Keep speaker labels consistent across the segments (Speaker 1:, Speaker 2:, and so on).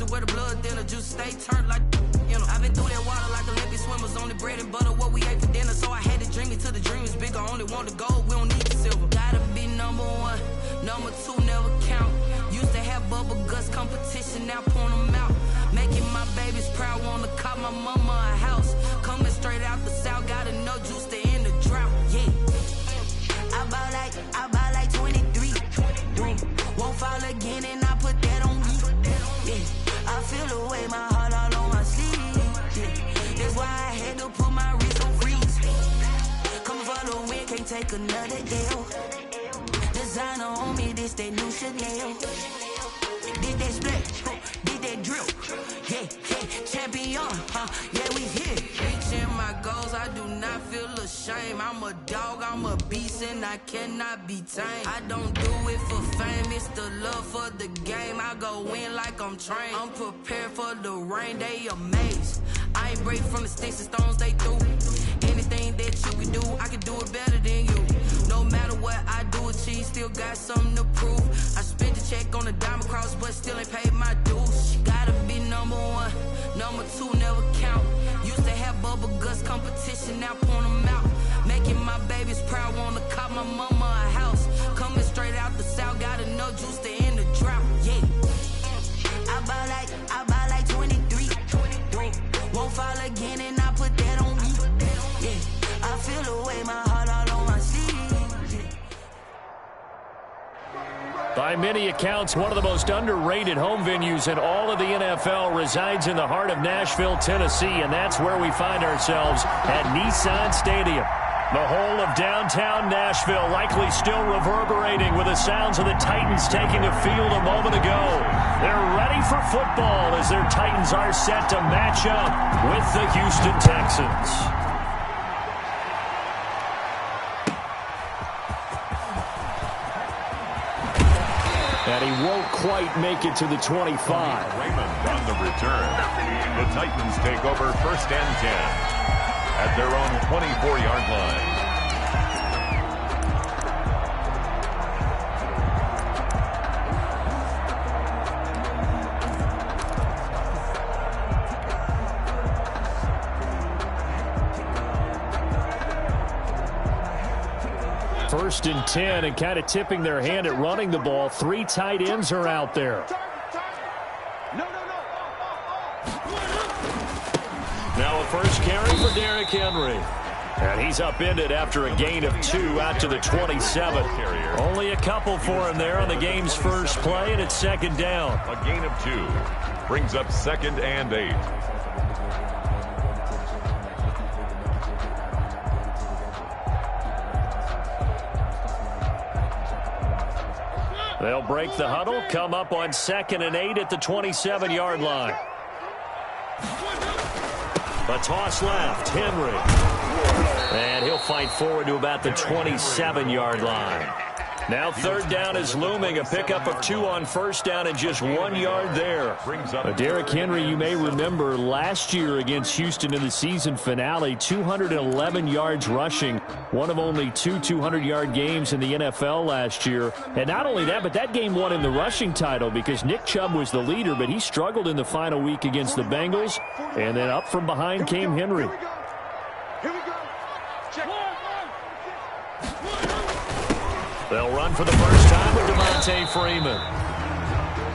Speaker 1: to where the blood thinner, juice stay turned like, you know. I've been through that water like Olympic swimmers, only bread and butter, what we ate for dinner. So I had to dream it till the dream is bigger, only want the gold, we don't need the silver. Gotta be number one, number two never count. Used to have bubble guts competition, now point them out. Making my babies proud, wanna cop my mama a house. Coming straight out the south, gotta know juice to end the drought, yeah. I bought like 23. Won't fall again and I put that on me. Yeah, I feel the way, my heart all on my sleeve. Yeah, that's why I had to put my wrist on freeze. Coming for the win, can't take another L. Designer on me, this that new Chanel. Did that split, did that drill. Yeah, champion, yeah, we here. Reaching my goals, I do not feel ashamed. I'm a dog, I'm a beast, and I cannot be tamed. I don't do it for fame, it's the love for the game. I go in like I'm trained. I'm prepared for the rain, they amazed. I ain't break from the sticks and stones they threw. Anything that you can do, I can do it better than you. No matter what I do, achieve, still got something to prove. I spent the check on the diamond cross, but still ain't paid my dues. Gotta be number one, number two never count. Used to have bubble guts competition, now point them out. Making my babies proud, wanna cop my mama a house. Coming straight out the south, gotta know juice to end the drought, yeah. I bought like 23. Won't fall again and I put that on me. Yeah, I feel the way, my heart all on my sleeve. Yeah.
Speaker 2: By many accounts, one of the most underrated home venues in all of the NFL resides in the heart of Nashville, Tennessee, and that's where we find ourselves at Nissan Stadium. The whole of downtown Nashville likely still reverberating with the sounds of the Titans taking the field a moment ago. They're ready for football as their Titans are set to match up with the Houston Texans. And he won't quite make it to the 25.
Speaker 3: Raymond on the return. The Titans take over 1st and 10 at their own 24-yard line.
Speaker 2: First and 10, and kind of tipping their hand at running the ball. 3 tight ends are out there. Now a first carry for Derrick Henry. And he's upended after a gain of 2 out to the 27. Only a couple for him there on the game's first play, and it's 2nd down.
Speaker 3: A gain of 2 brings up 2nd and 8.
Speaker 2: They'll break the huddle, come up on 2nd and 8 at the 27-yard line. A toss left, Henry. And he'll fight forward to about the 27-yard line. Now 3rd down is looming. A pickup of 2 on 1st down and just 1 yard there. Derrick Henry, you may remember last year against Houston in the season finale, 211 yards rushing. One of only 2 200-yard games in the NFL last year. And not only that, but that game won him the rushing title because Nick Chubb was the leader, but he struggled in the final week against the Bengals. And then up from behind came Henry. They'll run for the first time with Devontae Freeman.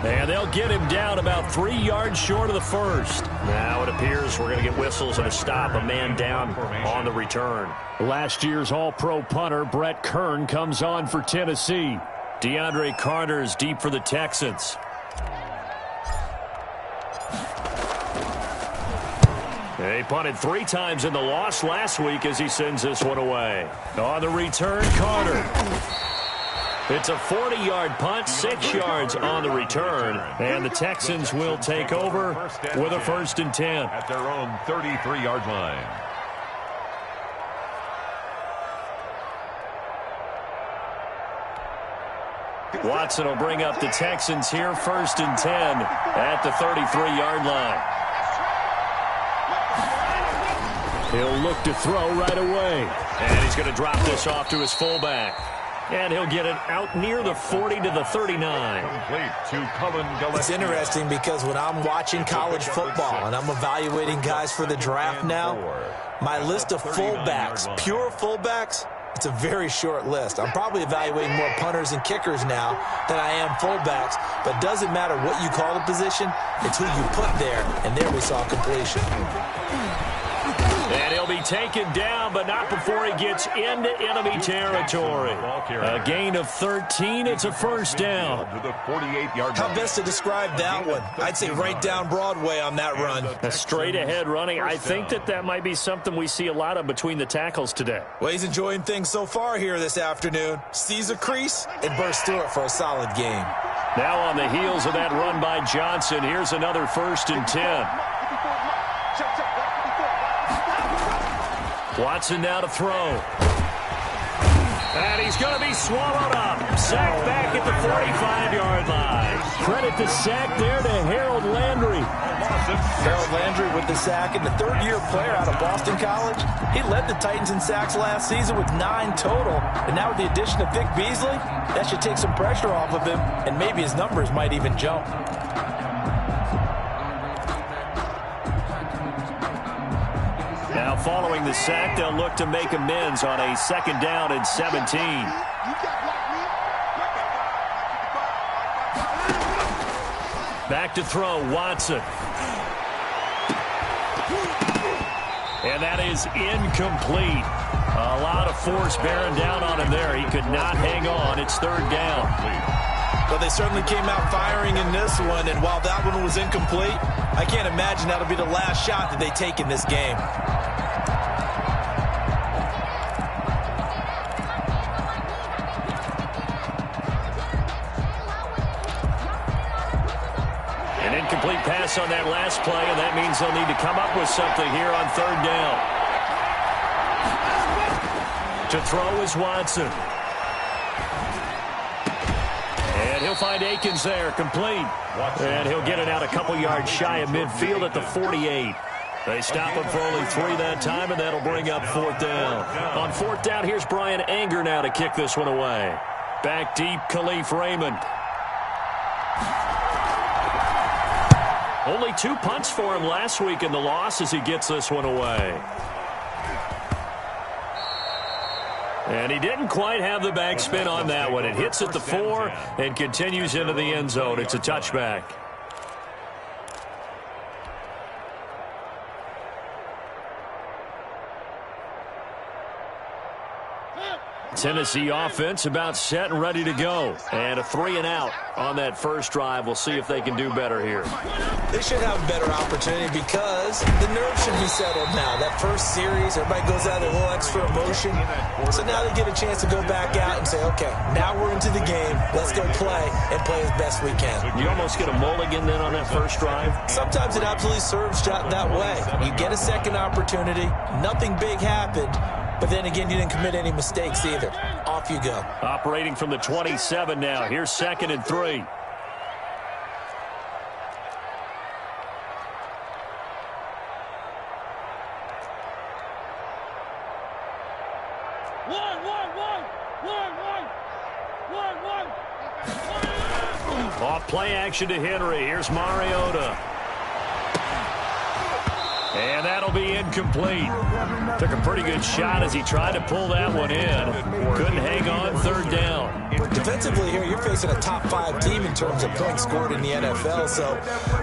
Speaker 2: And they'll get him down about 3 yards short of the first. Now it appears we're going to get whistles and a stop. A man down on the return. Last year's All-Pro punter Brett Kern comes on for Tennessee. DeAndre Carter is deep for the Texans. He punted 3 times in the loss last week as he sends this one away. On the return, Carter. It's a 40-yard punt, 6 yards on the return, and the Texans will take over with a 1st and 10.
Speaker 3: At their own 33-yard line.
Speaker 2: Watson will bring up the Texans here, 1st and 10 at the 33-yard line. He'll look to throw right away. And he's going to drop this off to his fullback. And he'll get it out near the 40 to the 39.
Speaker 4: It's interesting because when I'm watching college football and I'm evaluating guys for the draft now, my list of fullbacks, pure fullbacks, it's a very short list. I'm probably evaluating more punters and kickers now than I am fullbacks, but it doesn't matter what you call the position, it's who you put there, and there we saw completion.
Speaker 2: And he'll be taken down, but not before he gets into enemy territory. A gain of 13. It's a first down.
Speaker 4: How best to describe that one? I'd say right down Broadway on that run.
Speaker 2: A straight-ahead running. I think that might be something we see a lot of between the tackles today.
Speaker 4: Well, he's enjoying things so far here this afternoon. Sees a crease and bursts through it for a solid game.
Speaker 2: Now on the heels of that run by Johnson, here's another 1st and 10. Watson now to throw. And he's going to be swallowed up. Sacked back at the 45-yard line. Credit the sack there to Harold Landry.
Speaker 4: Harold Landry with the sack, and the third-year player out of Boston College. He led the Titans in sacks last season with 9 total. And now with the addition of Vic Beasley, that should take some pressure off of him, and maybe his numbers might even jump.
Speaker 2: Now following the sack, they'll look to make amends on a 2nd down and 17. Back to throw, Watson. And that is incomplete. A lot of force bearing down on him there. He could not hang on. It's 3rd down.
Speaker 4: Well, they certainly came out firing in this one, and while that one was incomplete, I can't imagine that'll be the last shot that they take in this game.
Speaker 2: An incomplete pass on that last play, and that means they'll need to come up with something here on 3rd down. To throw is Watson. And he'll find Akins there, complete. And he'll get it out a couple yards shy of midfield at the 48. They stop him for only 3 that time, and that'll bring up 4th down. On 4th down, here's Brian Anger now to kick this one away. Back deep, Khalif Raymond. Only 2 punts for him last week in the loss as he gets this one away. And he didn't quite have the backspin on that one. It hits at the 4 and continues into the end zone. It's a touchback. Tennessee offense about set and ready to go. And a 3-and-out on that first drive. We'll see if they can do better here.
Speaker 4: They should have a better opportunity because the nerves should be settled now. That first series, everybody goes out with a little extra emotion. So now they get a chance to go back out and say, okay, now we're into the game. Let's go play and play as best we can.
Speaker 2: You almost get a mulligan then on that first drive?
Speaker 4: Sometimes it absolutely serves that way. You get a second opportunity. Nothing big happened. But then again, you didn't commit any mistakes either. Off you go.
Speaker 2: Operating from the 27 now. Here's 2nd and 3. Off play action to Henry. Here's Mariota. And that'll be incomplete. Took a pretty good shot as he tried to pull that one in. Couldn't hang on. 3rd down.
Speaker 4: Defensively here, you're facing a top 5 team in terms of points scored in the NFL. So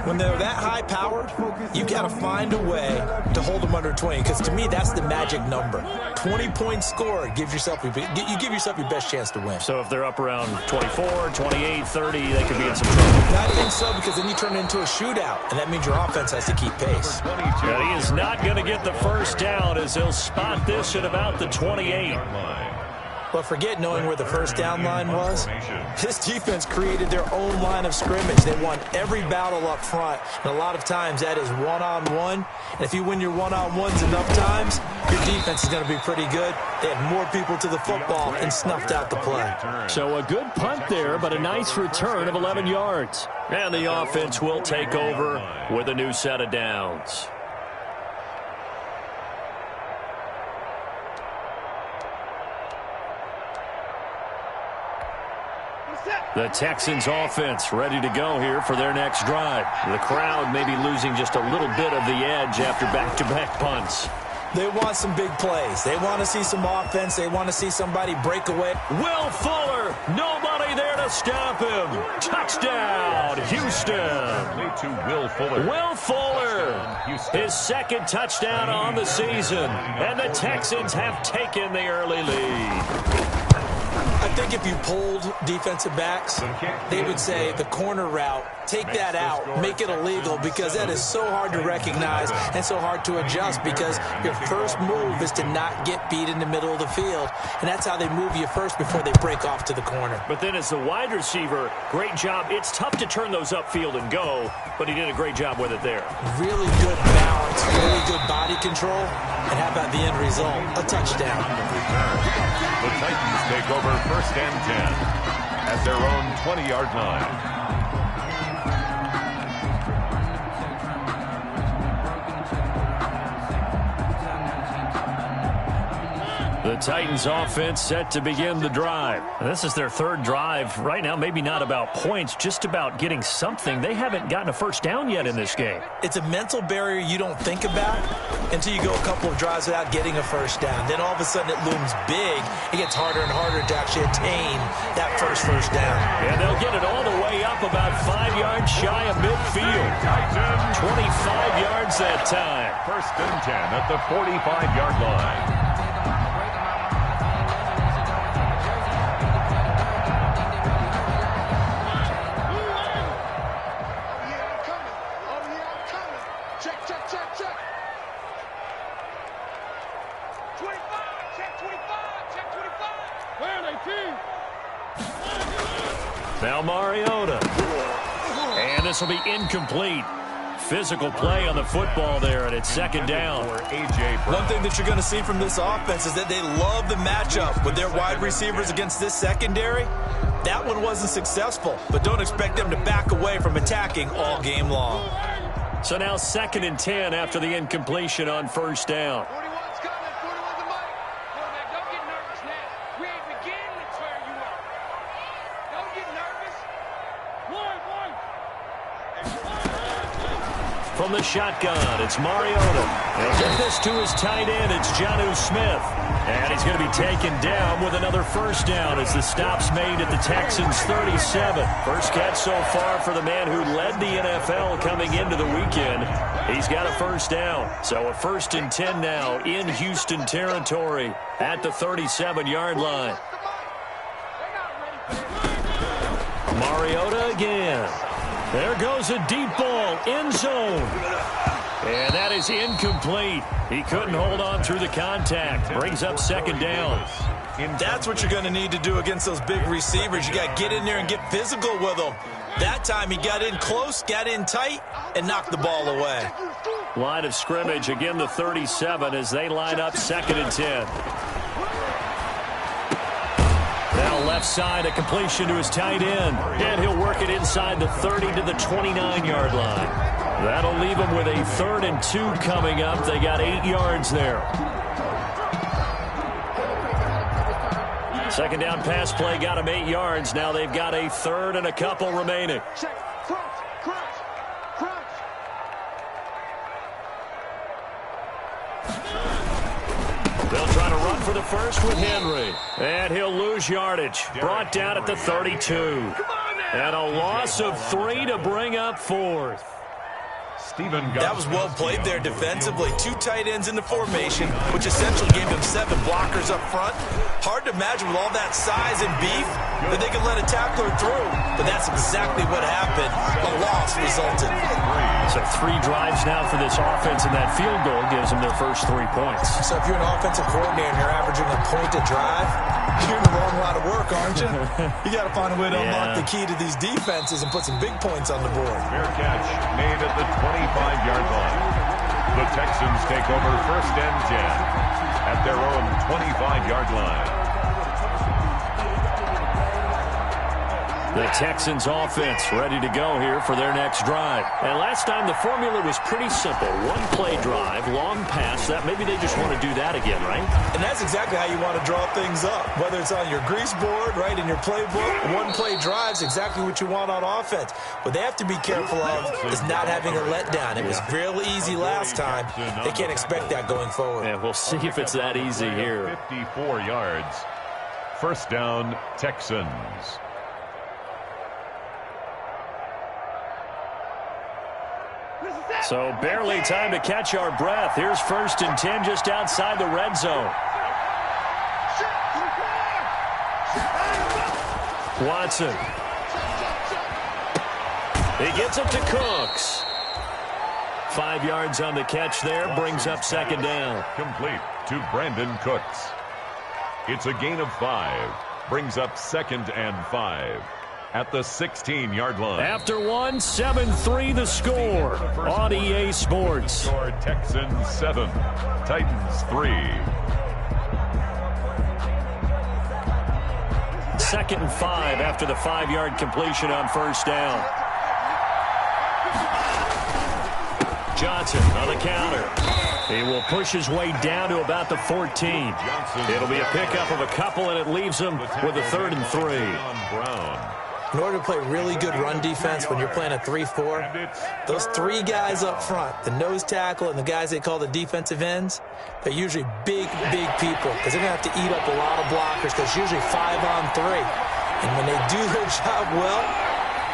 Speaker 4: when they're that high-powered, you've got to find a way to hold them under 20. Because to me, that's the magic number. 20 points scored gives yourself you give yourself your best chance to win.
Speaker 2: So if they're up around 24, 28, 30, they could be in some trouble.
Speaker 4: I think so, because then you turn it into a shootout, and that means your offense has to keep pace.
Speaker 2: And he is not going to get the first down as he'll spot this at about the 28.
Speaker 4: But forget knowing where the first down line was. This defense created their own line of scrimmage. They won every battle up front. And a lot of times that is one-on-one. And if you win your one-on-ones enough times, your defense is going to be pretty good. They had more people to the football and snuffed out the play.
Speaker 2: So a good punt there, but a nice return of 11 yards. And the offense will take over with a new set of downs. The Texans offense ready to go here for their next drive. The crowd may be losing just a little bit of the edge after back-to-back punts.
Speaker 4: They want some big plays. They want to see some offense. They want to see somebody break away.
Speaker 2: Will Fuller, nobody there to stop him. Touchdown, Houston.
Speaker 3: To Will Fuller.
Speaker 2: Will Fuller, his second touchdown on the season. And the Texans have taken the early lead.
Speaker 4: I think if you polled defensive backs, they would say the corner route, take that out, make it illegal, because that is so hard to recognize and so hard to adjust, because your first move is to not get beat in the middle of the field, and that's how they move you first before they break off to the corner.
Speaker 2: But then as the wide receiver, great job. It's tough to turn those upfield and go, but he did a great job with it there.
Speaker 4: Really good balance, really good body control, and how about the end result? A touchdown.
Speaker 3: The Titans take over 1st and 10 at their own 20-yard line.
Speaker 2: The Titans offense set to begin the drive. This is their third drive. Right now, maybe not about points, just about getting something. They haven't gotten a first down yet in this game.
Speaker 4: It's a mental barrier you don't think about until you go a couple of drives without getting a first down. Then all of a sudden it looms big. It gets harder and harder to actually attain that first down.
Speaker 2: And they'll get it all the way up about 5 yards shy of midfield. 25 yards that time.
Speaker 3: 1st and 10 at the 45-yard line.
Speaker 2: Now Mariota. And this will be incomplete. Physical play on the football there, and it's 2nd down.
Speaker 4: One thing that you're going to see from this offense is that they love the matchup with their wide receivers against this secondary. That one wasn't successful, but don't expect them to back away from attacking all game long.
Speaker 2: So now 2nd and 10 after the incompletion on 1st down. From the shotgun, it's Mariota. He'll get this to his tight end. It's Jonnu Smith. And he's going to be taken down with another first down as the stop's made at the Texans' 37. First catch so far for the man who led the NFL coming into the weekend. He's got a first down. So a 1st and 10 now in Houston territory at the 37-yard line. Mariota again. There goes a deep ball, end zone. And that is incomplete. He couldn't hold on through the contact. Brings up 2nd down.
Speaker 4: That's what you're going to need to do against those big receivers. You got to get in there and get physical with them. That time he got in close, got in tight, and knocked the ball away.
Speaker 2: Line of scrimmage, again the 37 as they line up 2nd and 10. Now left side, a completion to his tight end. And he'll work it inside the 30 to the 29-yard line. That'll leave him with a 3rd and 2 coming up. They got 8 yards there. 2nd down pass play got him 8 yards. Now they've got a 3rd and a couple remaining. They'll try to run for the first with Henry. And he'll lose yardage. Brought down at the 32. And a loss of 3 to bring up 4th.
Speaker 4: That was well played there defensively. 2 tight ends in the formation, which essentially gave them 7 blockers up front. Hard to imagine with all that size and beef that they could let a tackler through. But that's exactly what happened. A loss resulted.
Speaker 2: So 3 drives now for this offense, and that field goal gives them their first 3 points.
Speaker 4: So if you're an offensive coordinator and you're averaging a point a drive, you're in the wrong line of work, aren't you? You got to find a way to unlock the key to these defenses and put some big points on the board.
Speaker 3: Fair catch made at the 25-yard line. The Texans take over 1st and 10 at their own 25-yard line.
Speaker 2: The Texans offense ready to go here for their next drive. And last time the formula was pretty simple. One-play drive, long pass. That maybe they just want to do that again, right?
Speaker 4: And that's exactly how you want to draw things up. Whether it's on your grease board, right, in your playbook, one-play drive's exactly what you want on offense. What they have to be careful of is not having a letdown. It was real easy last time. They can't expect that going forward.
Speaker 2: And we'll see if it's that easy here.
Speaker 3: 54 yards. First down, Texans.
Speaker 2: So barely time to catch our breath. Here's 1st and 10 just outside the red zone. Watson. He gets it to Cooks. 5 yards on the catch there, brings up 2nd down.
Speaker 3: Complete to Brandon Cooks. It's a gain of 5. Brings up 2nd and 5. At the 16-yard line.
Speaker 2: After one, 7-3 the score on EA Sports.
Speaker 3: Score Texans 7, Titans 3.
Speaker 2: 2nd and 5 after the 5-yard completion on 1st down. Johnson on the counter. He will push his way down to about the 14. It'll be a pickup of a couple, and it leaves him with a 3rd and 3.
Speaker 4: In order to play really good run defense when you're playing a 3-4, those 3 guys up front, the nose tackle and the guys they call the defensive ends, they're usually big people because they're going to have to eat up a lot of blockers because it's usually 5-on-3. And when they do their job well,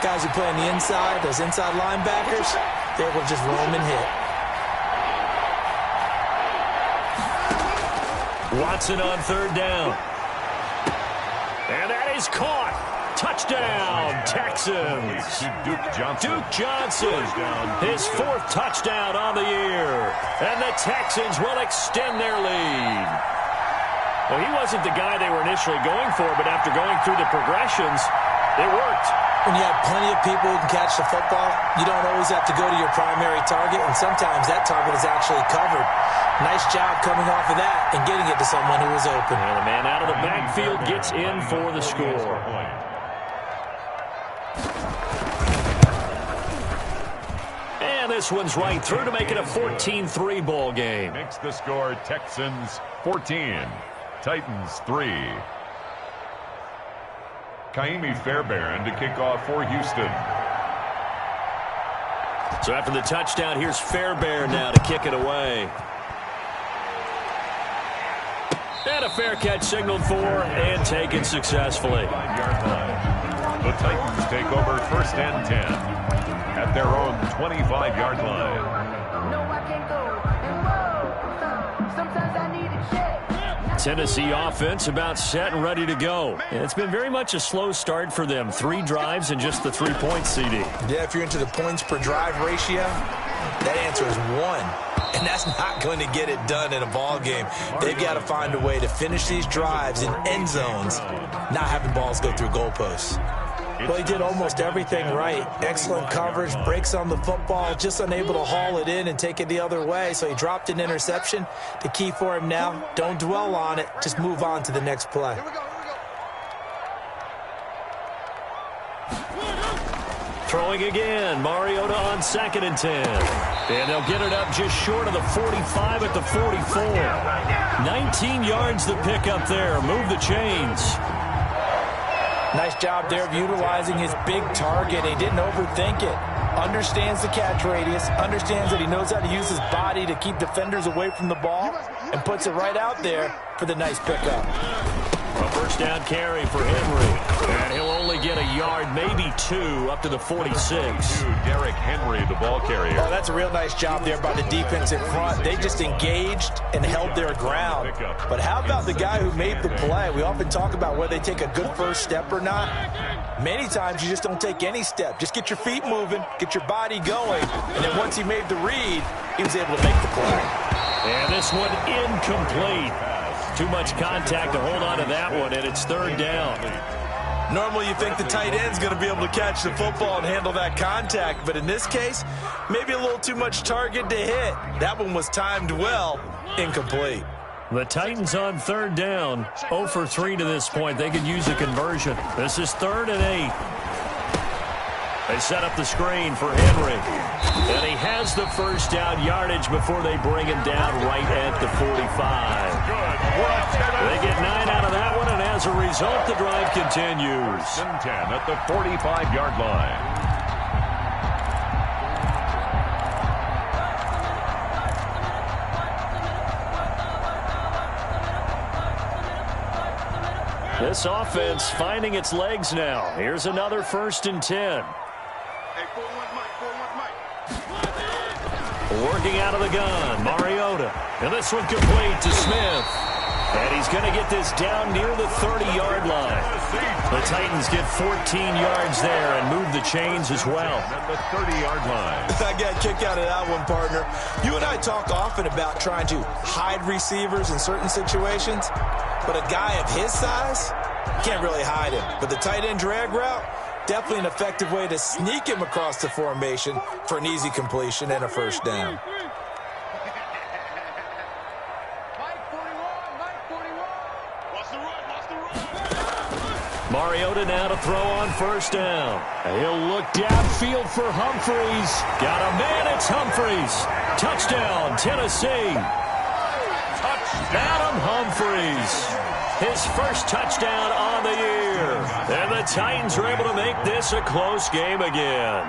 Speaker 4: guys who play on the inside, those inside linebackers, they're able to just roam and hit.
Speaker 2: Watson on 3rd down. And that is caught. Touchdown, Texans.
Speaker 3: Duke
Speaker 2: Johnson, his 4th touchdown on the year. And the Texans will extend their lead. Well, he wasn't the guy they were initially going for, but after going through the progressions, it worked.
Speaker 4: When you have plenty of people who can catch the football, you don't always have to go to your primary target, and sometimes that target is actually covered. Nice job coming off of that and getting it to someone who was open.
Speaker 2: And the man out of the backfield gets in for the score. And this one's right through to make it a 14-3 ball game.
Speaker 3: Makes the score Texans 14, Titans 3. Kaimi Fairbairn to kick off for Houston.
Speaker 2: So after the touchdown, here's Fairbairn now to kick it away. And a fair catch signaled for and taken successfully.
Speaker 3: 5-yard line. The Titans take over 1st and 10 at their own 25-yard line.
Speaker 2: Tennessee offense about set and ready to go. And it's been very much a slow start for them. 3 drives and just the 3 points, CD.
Speaker 4: Yeah, if you're into the points per drive ratio, that answer is 1. And that's not going to get it done in a ball game. They've got to find a way to finish these drives in end zones, not having balls go through goalposts. Well, he did almost everything right. Excellent coverage, breaks on the football, just unable to haul it in and take it the other way. So he dropped an interception. The key for him now, don't dwell on it. Just move on to the next play.
Speaker 2: Throwing again, Mariota on 2nd and 10. And they'll get it up just short of the 45 at the 44. 19 yards the pickup there. Move the chains.
Speaker 4: Nice job there of utilizing his big target. He didn't overthink it. Understands the catch radius. Understands that he knows how to use his body to keep defenders away from the ball. And puts it right out there for the nice pickup.
Speaker 2: A 1st down carry for Henry. And he'll only get a yard, maybe 2, up to the 46.
Speaker 3: Derrick Henry, the ball carrier.
Speaker 4: Oh, that's a real nice job there by the defense in front. They just engaged and held their ground. But how about the guy who made the play? We often talk about whether they take a good first step or not. Many times you just don't take any step. Just get your feet moving, get your body going. And then once he made the read, he was able to make the play.
Speaker 2: And this one incomplete. Too much contact to hold on to that one, and it's 3rd down.
Speaker 4: Normally you think the tight end's going to be able to catch the football and handle that contact, but in this case, maybe a little too much target to hit. That one was timed well, incomplete.
Speaker 2: The Titans on 3rd down, 0 for 3 to this point. They could use a conversion. This is 3rd and 8. They set up the screen for Henry. And he has the first down yardage before they bring him down right at the 45. They get 9 out of that one, and as a result, the drive continues.
Speaker 3: 10 at the 45-yard line.
Speaker 2: This offense finding its legs now. Here's another 1st and 10. Working out of the gun, Mariota. And this one complete to Smith. And he's going to get this down near the 30-yard line. The Titans get 14 yards there and move the chains as well.
Speaker 3: At the 30-yard line.
Speaker 4: I got a kick out of that one, partner. You and I talk often about trying to hide receivers in certain situations. But a guy of his size, can't really hide him. But the tight end drag route, definitely an effective way to sneak him across the formation for an easy completion and a first down.
Speaker 2: Mariota now to throw on 1st down. He'll look downfield for Humphreys. Got a man, it's Humphreys. Touchdown, Tennessee. Adam Humphreys. His first touchdown on the year. And the Titans are able to make this a close game again.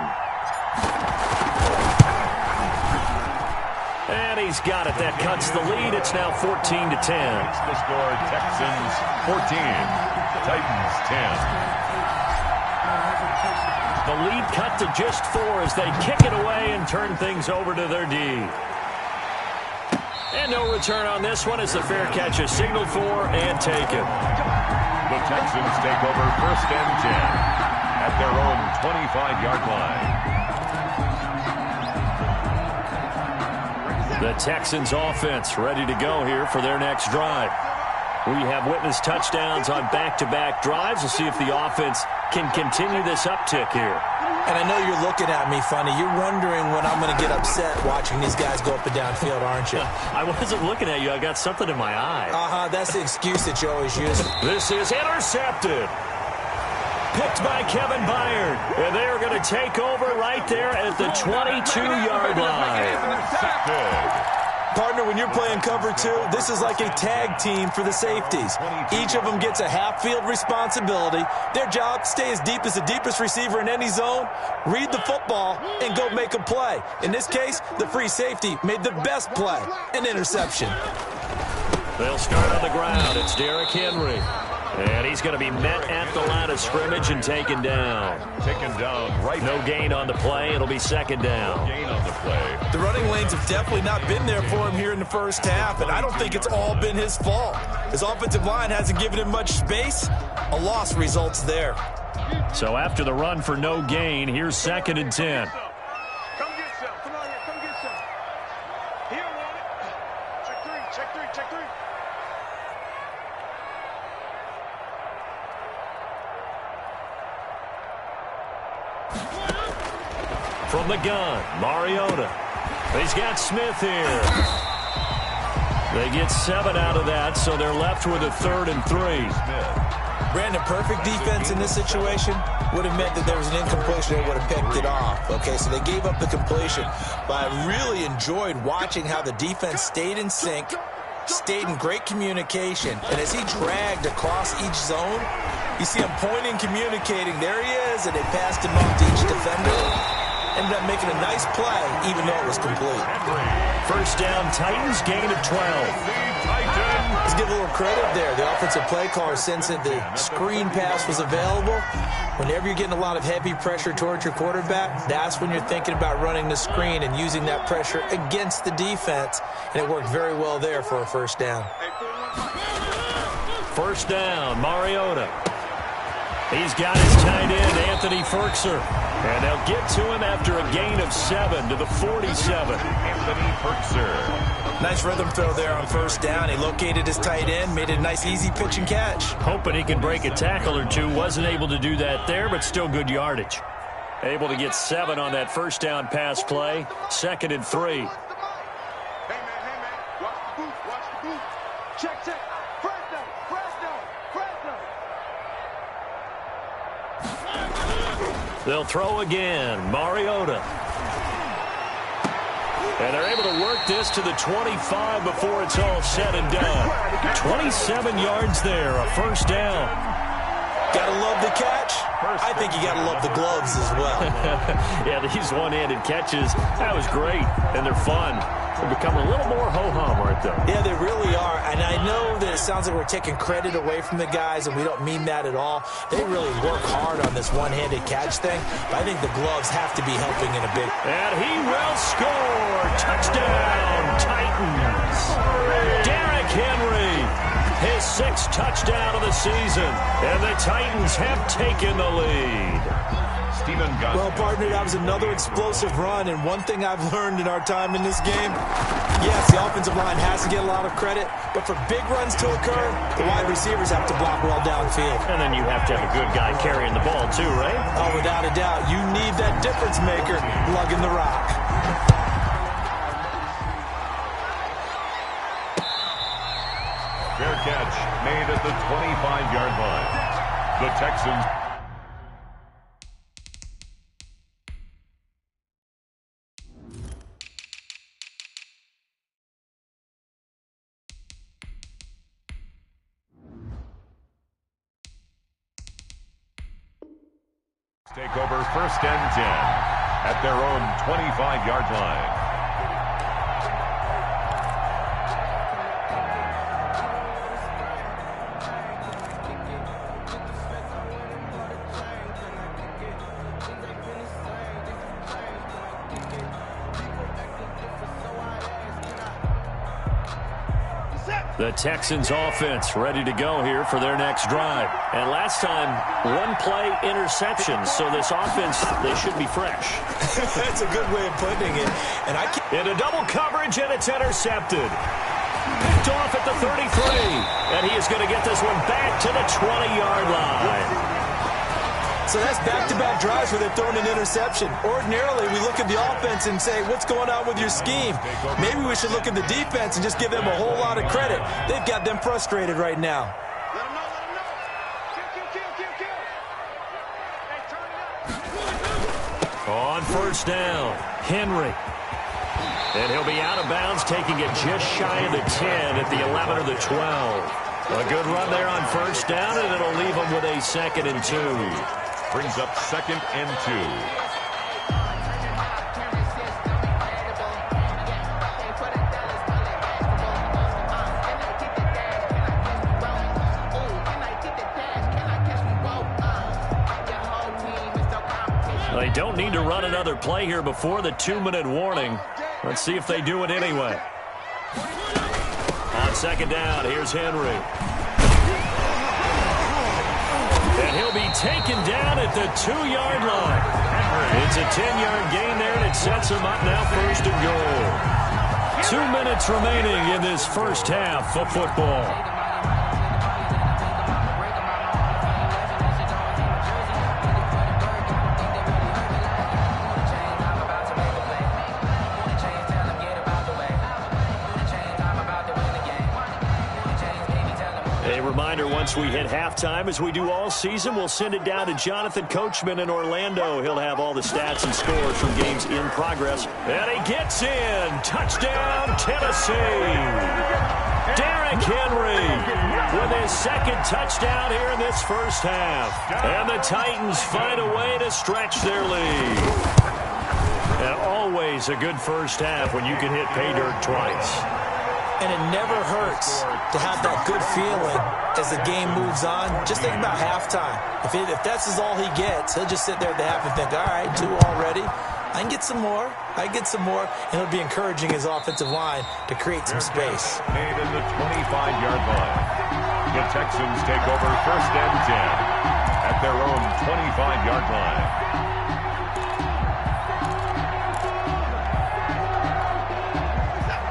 Speaker 2: And he's got it. That cuts the lead. It's now 14-10.
Speaker 3: It's the score, Texans 14, Titans 10.
Speaker 2: The lead cut to just 4 as they kick it away and turn things over to their D. And no return on this one as the fair catch is signaled for and taken.
Speaker 3: The Texans take over 1st and 10 at their own 25-yard line.
Speaker 2: The Texans offense ready to go here for their next drive. We have witnessed touchdowns on back-to-back drives. We'll see if the offense can continue this uptick here.
Speaker 4: And I know you're looking at me funny. You're wondering when I'm going to get upset watching these guys go up and down field, aren't you?
Speaker 2: I wasn't looking at you. I got something in my eye.
Speaker 4: That's the excuse that you always use.
Speaker 2: This is intercepted. Picked by Kevin Byard. And they are going to take over right there at the 22-yard line.
Speaker 4: Partner, when you're playing cover 2, this is like a tag team for the safeties. Each of them gets a half-field responsibility. Their job, stay as deep as the deepest receiver in any zone, read the football, and go make a play. In this case, the free safety made the best play, an interception.
Speaker 2: They'll start on the ground. It's Derrick Henry. And he's going to be met at the line of scrimmage and taken down.
Speaker 3: Taken down right.
Speaker 2: No gain on the play. It'll be 2nd down.
Speaker 3: No gain on the play.
Speaker 4: The running lanes have definitely not been there for him here in the first half, and I don't think it's all been his fault. His offensive line hasn't given him much space. A loss results there.
Speaker 2: So after the run for no gain, here's 2nd and 10.
Speaker 5: Come get some. Come on here. Come get some. He don't want it. Check 3. Check 3. Check 3.
Speaker 2: From the gun, Mariota. He's got Smith here. They get 7 out of that, so they're left with a 3rd and 3.
Speaker 4: Brandon, perfect defense in this situation would have meant that there was an incompletion. They would have picked it off. Okay, so they gave up the completion. But I really enjoyed watching how the defense stayed in sync, stayed in great communication. And as he dragged across each zone, you see him pointing, communicating. There he is, and they passed him off to each defender. Ended up making a nice play, even though it was complete.
Speaker 2: 1st down, Titans, gain of 12.
Speaker 4: Let's give a little credit there. The offensive play caller sensed that the screen pass was available. Whenever you're getting a lot of heavy pressure towards your quarterback, that's when you're thinking about running the screen and using that pressure against the defense. And it worked very well there for a 1st down.
Speaker 2: 1st down, Mariota. He's got his tight end, Anthony Ferkser. And they'll get to him after a gain of 7 to the 47.
Speaker 3: Anthony Ferkser.
Speaker 4: Nice rhythm throw there on 1st down. He located his tight end, made it a nice, easy pitch and catch.
Speaker 2: Hoping he can break a tackle or two. Wasn't able to do that there, but still good yardage. Able to get 7 on that 1st down pass play. 2nd and 3.
Speaker 5: Hey, man. Watch the boot. Watch the boot. Check. First down.
Speaker 2: They'll throw again. Mariota. And they're able to work this to the 25 before it's all said and done. 27 yards there, a first down.
Speaker 4: Gotta love the catch. I think you gotta love the gloves as well.
Speaker 2: Yeah, these one-handed catches, that was great, and they're fun. They're becoming a little more ho-hum, aren't they?
Speaker 4: Yeah, they really are. And I know that it sounds like we're taking credit away from the guys, and we don't mean that at all. They really work hard on this one-handed catch thing, but I think the gloves have to be helping in a big...
Speaker 2: And he will score! Touchdown, Titans! Derrick Henry, his 6th touchdown of the season, and the Titans have taken the lead.
Speaker 4: Well, partner, that was another explosive run, and one thing I've learned in our time in this game, yes, the offensive line has to get a lot of credit, but for big runs to occur, the wide receivers have to block well downfield.
Speaker 2: And then you have to have a good guy carrying the ball too, right?
Speaker 4: Oh, without a doubt. You need that difference maker lugging the rock.
Speaker 3: Fair catch made at the 25-yard line. The Texans... take over 1st and 10 at their own 25-yard line.
Speaker 2: The Texans offense ready to go here for their next drive. And last time, one play interception, so this offense, they should be fresh.
Speaker 4: That's a good way of putting it. And I can't...
Speaker 2: Into double coverage, and it's intercepted. Picked off at the 33. And he is going to get this one back to the 20-yard line.
Speaker 4: So that's back-to-back drives where they're throwing an interception. Ordinarily, we look at the offense and say, what's going on with your scheme? Maybe we should look at the defense and just give them a whole lot of credit. They've got them frustrated right now.
Speaker 5: Let them know, let them know. Kill. Hey, turn it up.
Speaker 2: On 1st down, Henry. And he'll be out of bounds, taking it just shy of the 10 at the 11 or the 12. A good run there on 1st down, and it'll leave them with a 2nd and 2.
Speaker 3: Brings up 2nd and 2.
Speaker 2: They don't need to run another play here before the 2-minute warning. Let's see if they do it anyway. On 2nd down, here's Henry. And he'll be taken down at the 2-yard line. It's a 10-yard gain there, and it sets him up now 1st and goal. 2 minutes remaining in this first half of football. Once we hit halftime, as we do all season, we'll send it down to Jonathan Coachman in Orlando. He'll have all the stats and scores from games in progress. And he gets in. Touchdown, Tennessee. Derrick Henry with his 2nd touchdown here in this first half. And the Titans find a way to stretch their lead. And always a good first half when you can hit pay dirt twice.
Speaker 4: And it never hurts to have that good feeling as the game moves on. Just think about halftime. If that's all he gets, he'll just sit there at the half and think, all right, 2 already. I can get some more. And it'll be encouraging his offensive line to create some space.
Speaker 3: Made in the 25-yard line. The Texans take over 1st and 10 at their own 25-yard line.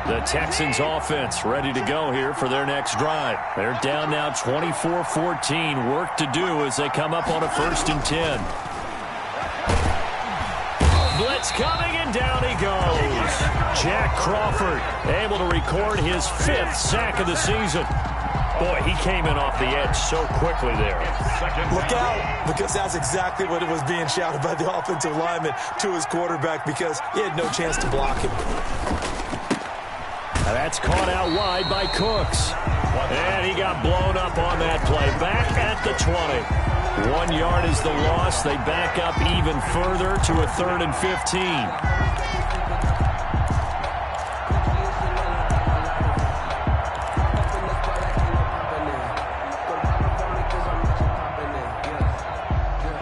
Speaker 2: The Texans offense ready to go here for their next drive. They're down now 24-14. Work to do as they come up on a 1st and 10. Blitz coming, and down he goes. Jack Crawford able to record his 5th sack of the season. Boy, he came in off the edge so quickly there.
Speaker 4: Look out, because that's exactly what it was being shouted by the offensive lineman to his quarterback, because he had no chance to block him.
Speaker 2: That's caught out wide by Cooks. And he got blown up on that play. Back at the 20. 1 yard is the loss. They back up even further to a 3rd and 15.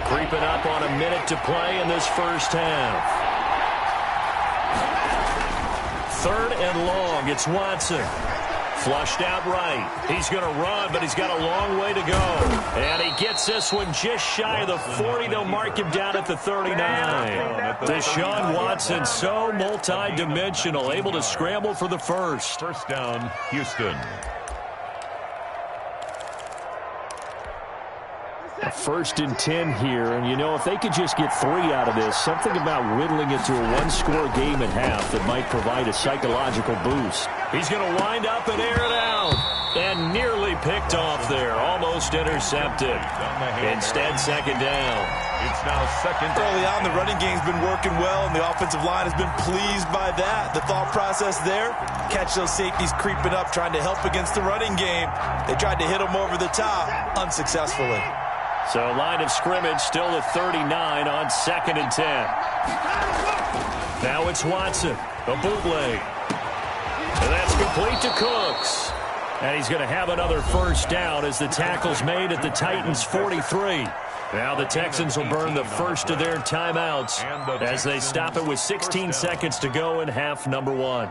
Speaker 2: Creeping up on a minute to play in this first half. 3rd and long. It's Watson. Flushed out right. He's going to run, but he's got a long way to go. And he gets this one just shy of the 40. They'll mark him down at the 39. Deshaun Watson, so multi-dimensional, able to scramble for the first.
Speaker 3: First down, Houston.
Speaker 2: A 1st and 10 here, and you know, if they could just get 3 out of this, something about whittling it to a 1-score game at half that might provide a psychological boost. He's going to wind up and air it out, and nearly picked off there, almost intercepted. Instead, 2nd down.
Speaker 3: It's now 2nd.
Speaker 4: Early on, the running game's been working well, and the offensive line has been pleased by that. The thought process there, catch those safeties creeping up, trying to help against the running game. They tried to hit them over the top, unsuccessfully.
Speaker 2: So line of scrimmage still at 39 on 2nd and 10. Now it's Watson, a bootleg. And that's complete to Cooks. And he's going to have another first down as the tackle's made at the Titans' 43. Now the Texans will burn the first of their timeouts as they stop it with 16 seconds to go in half number 1.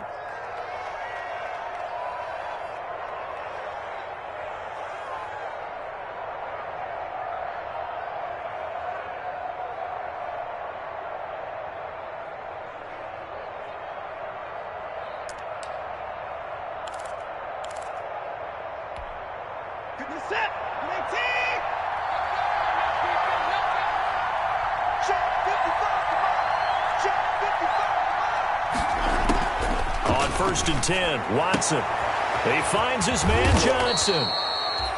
Speaker 2: On 1st and 10, Watson. He finds his man Johnson.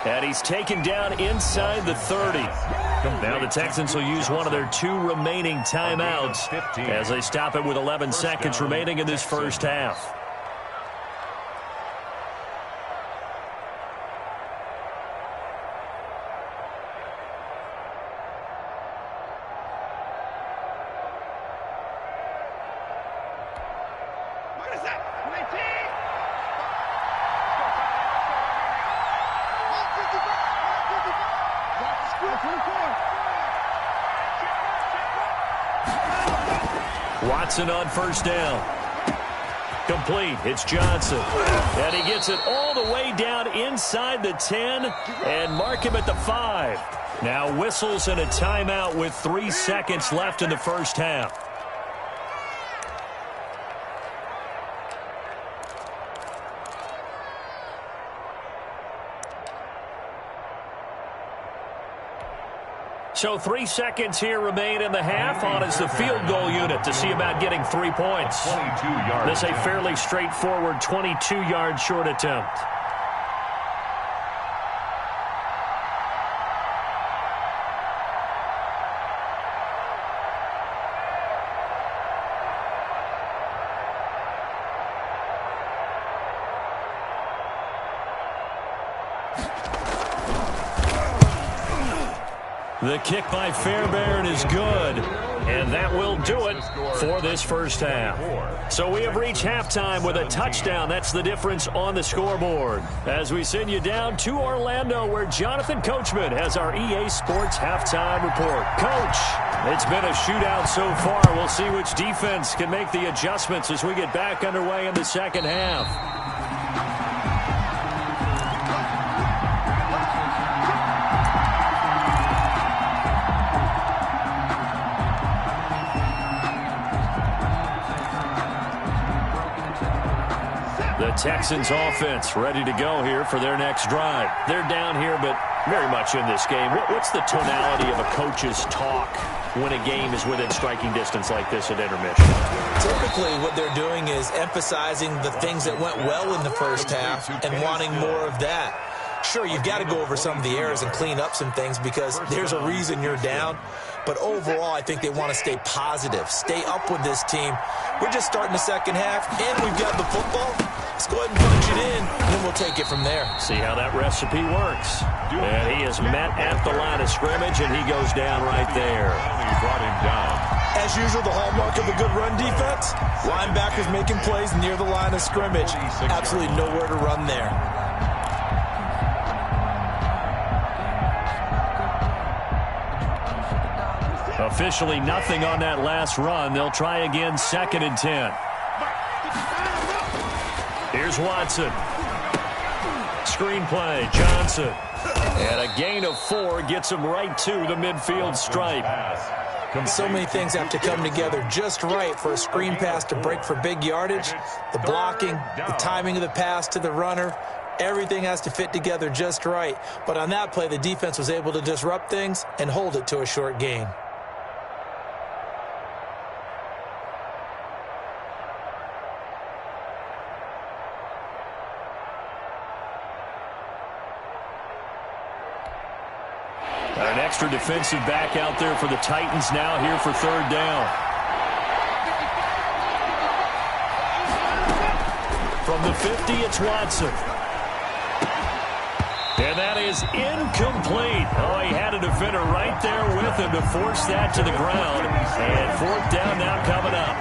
Speaker 2: And he's taken down inside the 30. Now the Texans will use one of their 2 remaining timeouts as they stop it with 11 seconds remaining in this first half. Watson on first down. Complete. It's Johnson. And he gets it all the way down inside the 10 and mark him at the 5. Now whistles and a timeout with 3 seconds left in the first half. So 3 seconds here remain in the half on as the field goal unit to see about getting 3 points. This is a fairly straightforward 22-yard short attempt. The kick by Fairbairn is good, and that will do it for this first half. So we have reached halftime with a touchdown. That's the difference on the scoreboard. As we send you down to Orlando, where Jonathan Coachman has our EA Sports halftime report. Coach, it's been a shootout so far. We'll see which defense can make the adjustments as we get back underway in the second half. The Texans offense ready to go here for their next drive. They're down here, but very much in this game. What's the tonality of a coach's talk when a game is within striking distance like this at intermission?
Speaker 4: Typically, what they're doing is emphasizing the things that went well in the first half and wanting more of that. Sure, you've got to go over some of the errors and clean up some things because there's a reason you're down. But overall, I think they want to stay positive, stay up with this team. We're just starting the second half, and we've got the football. Let's go ahead and punch it in, and then we'll take it from there.
Speaker 2: See how that recipe works. And he is met at the line of scrimmage, and he goes down right there.
Speaker 3: He brought him down.
Speaker 4: As usual, the hallmark of a good run defense, linebackers making plays near the line of scrimmage. Absolutely nowhere to run there.
Speaker 2: Officially nothing on that last run. They'll try again, 2nd and 10. Here's Watson. Screenplay, Johnson. And a gain of 4 gets him right to the midfield stripe.
Speaker 4: So many things have to come together just right for a screen pass to break for big yardage. The blocking, the timing of the pass to the runner, everything has to fit together just right. But on that play, the defense was able to disrupt things and hold it to a short gain.
Speaker 2: An extra defensive back out there for the Titans now here for 3rd down. From the 50, it's Watson. And that is incomplete. Oh, he had a defender right there with him to force that to the ground. And 4th down now coming up.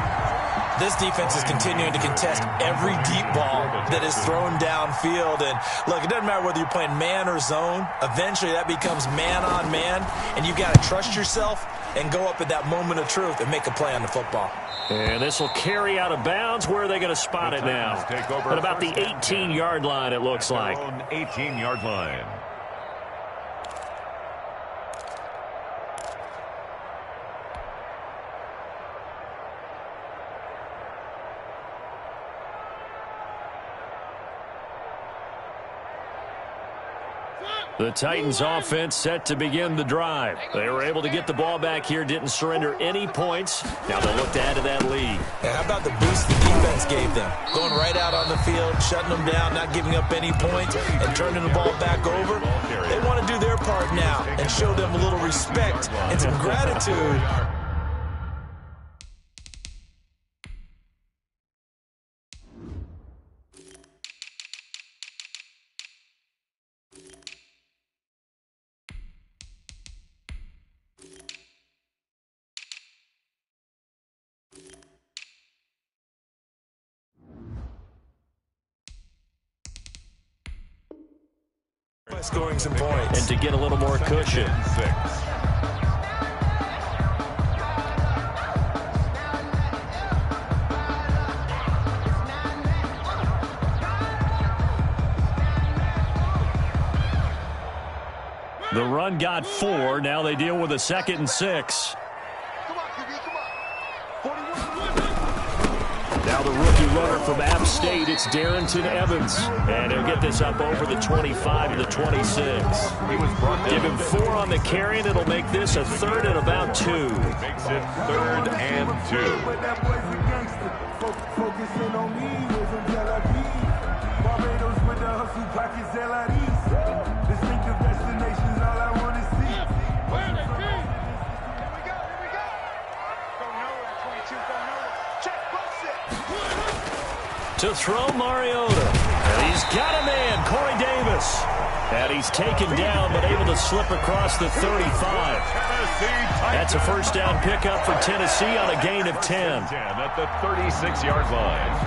Speaker 4: This defense is continuing to contest every deep ball that is thrown downfield. And, look, it doesn't matter whether you're playing man or zone. Eventually, that becomes man-on-man, and you've got to trust yourself and go up at that moment of truth and make a play on the football.
Speaker 2: And this will carry out of bounds. Where are they going to spot it now? At about the 18-yard line, it looks like.
Speaker 3: 18-yard line.
Speaker 2: The Titans offense set to begin the drive. They were able to get the ball back here, didn't surrender any points. Now they'll look to add to that lead.
Speaker 4: Yeah, how about the boost the defense gave them? Going right out on the field, shutting them down, not giving up any points, and turning the ball back over. They want to do their part now and show them a little respect and some gratitude. By scoring some points.
Speaker 2: And to get a little more cushion.
Speaker 3: 6.
Speaker 2: The run got 4. Now they deal with a 2nd and 6. Now the rookie runner from App State, it's Darrington Evans. And he'll get this up over the 25 to the 26. Give him 4 on the carry, and it'll make this a 3rd and about 2.
Speaker 3: Makes it 3rd and 2.
Speaker 2: To throw Mariota. And he's got a man, Corey Davis. And he's taken down, but able to slip across the 35. That's a 1st down pickup for Tennessee on a gain of 10.
Speaker 3: At the 36-yard line.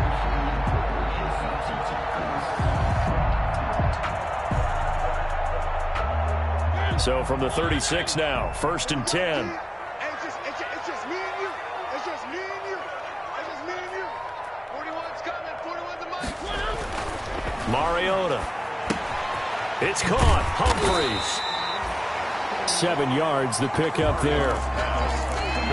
Speaker 2: So from the 36 now, 1st and 10. Mariota. It's caught. Humphreys. 7 yards, the pickup there.